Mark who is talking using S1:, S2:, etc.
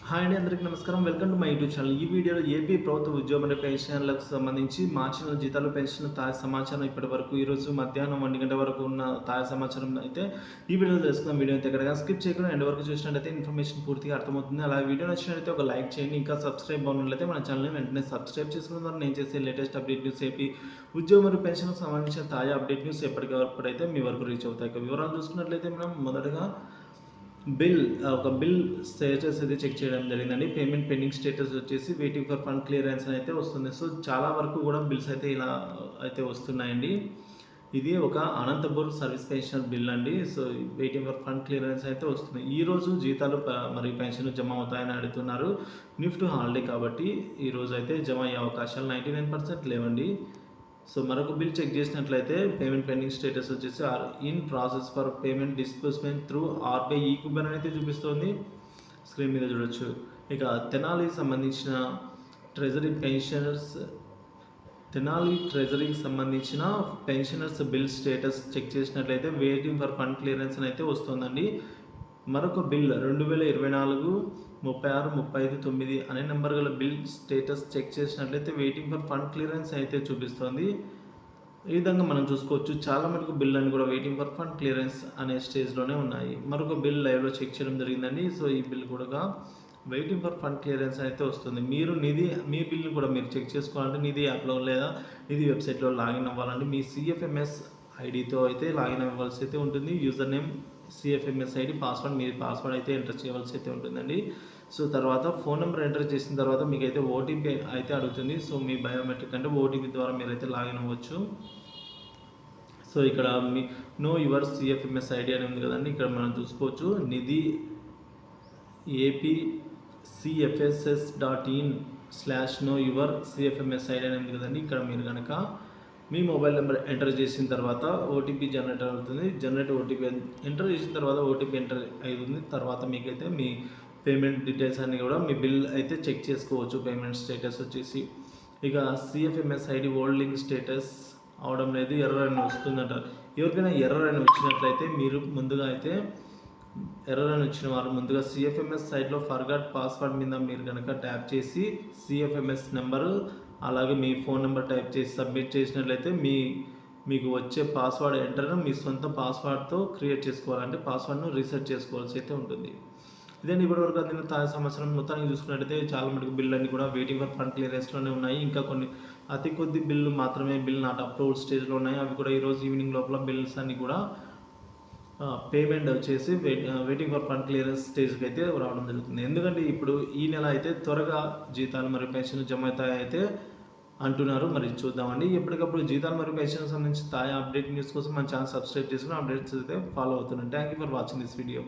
S1: Hi అండి, అందరికీ నమస్కారం. Welcome to my YouTube channel. ఈ వీడియోలో ఏపీ ప్రభుత్వ ఉద్యోగ మరియు పెన్షన్లకు సంబంధించి మార్చి నెల జీతాలు, పెన్షన్ తాజా సమాచారం ఇప్పటి వరకు ఈరోజు మధ్యాహ్నం 1 గంట వరకు ఉన్న తాజా సమాచారం అయితే ఈ వీడియోలో తెలుసుకుందాం. వీడియో అయితే ఎక్కడగా స్కిప్ చేయకుండా ఎండ్ వరకు చూసినట్లయితే ఇన్ఫర్మేషన్ పూర్తిగా అర్థమవుతుంది. అలాగే వీడియో నచ్చినట్లయితే ఒక లైక్ చేయండి. ఇంకా సబ్స్క్రైబ్ అవ్వనట్లయితే మన ఛానల్ని వెంటనే సబ్స్క్రైబ్ చేసుకున్న ద్వారా నేను చేసే లేటెస్ట్ అప్డేట్ న్యూస్ ఏపీ ఉద్యోగ మరియు పెన్షన్కు సంబంధించిన తాజా అప్డేట్ న్యూస్ ఎప్పటికప్పుడైతే మీ వరకు రీచ్ అవుతాయి. వివరాలు చూసుకున్నట్లయితే మనం మొదటగా ఒక బిల్ స్టేటస్ అయితే చెక్ చేయడం జరిగిందండి. పేమెంట్ పెండింగ్ స్టేటస్ వచ్చేసి వెయిటింగ్ ఫర్ ఫండ్ క్లియరెన్స్ అయితే వస్తుంది. సో చాలా వరకు కూడా బిల్స్ అయితే ఇలా అయితే వస్తున్నాయండి. ఇది ఒక అనంతపూర్ సర్వీస్ పెన్షన్ బిల్ అండి. So waiting for fund clearance అయితే వస్తుంది. ఈరోజు జీతాలు మరియు పెన్షన్లు జమ అవుతాయని అడుగుతున్నారు. నిఫ్టీ హాలిడే కాబట్టి ఈరోజు అయితే జమ అయ్యే అవకాశాలు 99% లేవండి. సో మరొక బిల్ చెక్ చేసినట్లయితే పేమెంట్ పెండింగ్ స్టేటస్ వచ్చేసి in process for payment disbursement through RBI ఈ కూపన్ అయితే చూపిస్తుంది. స్క్రీన్ మీద చూడొచ్చు. ఇక తెనాలికి సంబంధించిన ట్రెజరీకి సంబంధించిన పెన్షనర్స్ బిల్ స్టేటస్ చెక్ చేసినట్లయితే వెయిటింగ్ ఫర్ ఫండ్ క్లియరెన్స్ అయితే వస్తుందండి. మరొక బిల్ 2024 36 35 9 అనే నెంబర్ గల బిల్ స్టేటస్ చెక్ చేసినట్లయితే వెయిటింగ్ ఫర్ ఫండ్ క్లియరెన్స్ అయితే చూపిస్తుంది. ఈ విధంగా మనం చూసుకోవచ్చు. చాలా మటుకు బిల్ అని కూడా వెయిటింగ్ ఫర్ ఫండ్ క్లియరెన్స్ అనే స్టేజ్లోనే ఉన్నాయి. మరొక బిల్ లైవ్లో చెక్ చేయడం జరిగిందండి. సో ఈ బిల్ కూడా వెయిటింగ్ ఫర్ ఫండ్ క్లియరెన్స్ అయితే వస్తుంది. మీరు మీ బిల్ని కూడా మీరు చెక్ చేసుకోవాలంటే నిధి యాప్లో లేదా నిధి వెబ్సైట్లో లాగిన్ అవ్వాలంటే మీ సిఎఫ్ఎంఎస్ ఐడితో అయితే లాగిన్ అవ్వాల్సి అయితే ఉంటుంది. User name CFMS ID, password అయితే ఎంటర్ చేయవలసి అయితే ఉంటుందండి. సో తర్వాత ఫోన్ నెంబర్ ఎంటర్ చేసిన తర్వాత మీకు అయితే ఓటీపీ అయితే అడుగుతుంది. సో మీ బయోమెట్రిక్ అంటే ఓటీపీ ద్వారా మీరైతే లాగిన్ అవ్వచ్చు. సో ఇక్కడ మీ నో యువర్ సిఎఫ్ఎంఎస్ ఐడి అని ఉంది కదండి. ఇక్కడ మనం చూసుకోవచ్చు Nidhi AP cfss.in/know your cfms ID అని ఉంది కదండి. ఇక్కడ మీరు కనుక మీ మొబైల్ నెంబర్ ఎంటర్ చేసిన తర్వాత ఓటీపీ జనరేట్ అవుతుంది. ఓటీపీ ఎంటర్ చేసిన తర్వాత ఓటీపీ ఎంటర్ అవుతుంది. తర్వాత మీకైతే మీ పేమెంట్ డీటెయిల్స్ అన్నీ కూడా మీ బిల్ అయితే చెక్ చేసుకోవచ్చు. పేమెంట్ స్టేటస్ వచ్చేసి ఇక CFMS ID old link status అవడం లేదు, ఎర్రర్ అని వస్తుందంట. ఎవరికైనా ఎర్రర్ అని వచ్చినట్లయితే మీరు వచ్చిన వారు ముందుగా సిఎఫ్ఎంఎస్ సైట్లో ఫర్గాట్ పాస్వర్డ్ మీద మీరు కనుక ట్యాప్ చేసి సిఎఫ్ఎంఎస్ నెంబరు అలాగే మీ ఫోన్ నెంబర్ టైప్ చేసి సబ్మిట్ చేసినట్లయితే మీకు వచ్చే పాస్వర్డ్ ఎంటర్ను మీ సొంత పాస్వర్డ్తో క్రియేట్ చేసుకోవాలంటే పాస్వర్డ్ను రీసెట్ చేసుకోవాల్సి అయితే ఉంటుంది. ఇదండి ఇప్పటివరకు అందిన తాజా సంవత్సరం మొత్తానికి చూసుకున్నట్టయితే చాలా మటుకు బిల్లు అన్ని కూడా వెయిటింగ్ ఫర్ ఫండ్ క్లియరెన్స్లోనే ఉన్నాయి. ఇంకా కొన్ని అతి కొద్ది బిల్లు మాత్రమే బిల్ నాట్ అప్రూవ్డ్ స్టేజ్లో ఉన్నాయి. అవి కూడా ఈరోజు ఈవినింగ్ లోపల బిల్స్ అన్ని కూడా పేమెంట్ వచ్చేసి వెయిటింగ్ ఫర్ ఫండ్ క్లియరెన్స్ స్టేజ్కి అయితే రావడం జరుగుతుంది. ఎందుకంటే ఇప్పుడు ఈ నెల అయితే త్వరగా జీతాలు మరియు పెన్షన్ జమ అవుతాయి అయితే అంటున్నారు. మరి చూద్దామండి. ఎప్పటికప్పుడు జీతాలు మరియు పెన్షన్ సంబంధించి తాజా అప్డేట్ న్యూస్ కోసం మన ఛానల్ సబ్స్క్రైబ్ చేసుకుని అప్డేట్స్ అయితే ఫాలో అవుతున్నాను. Thank you for watching this video.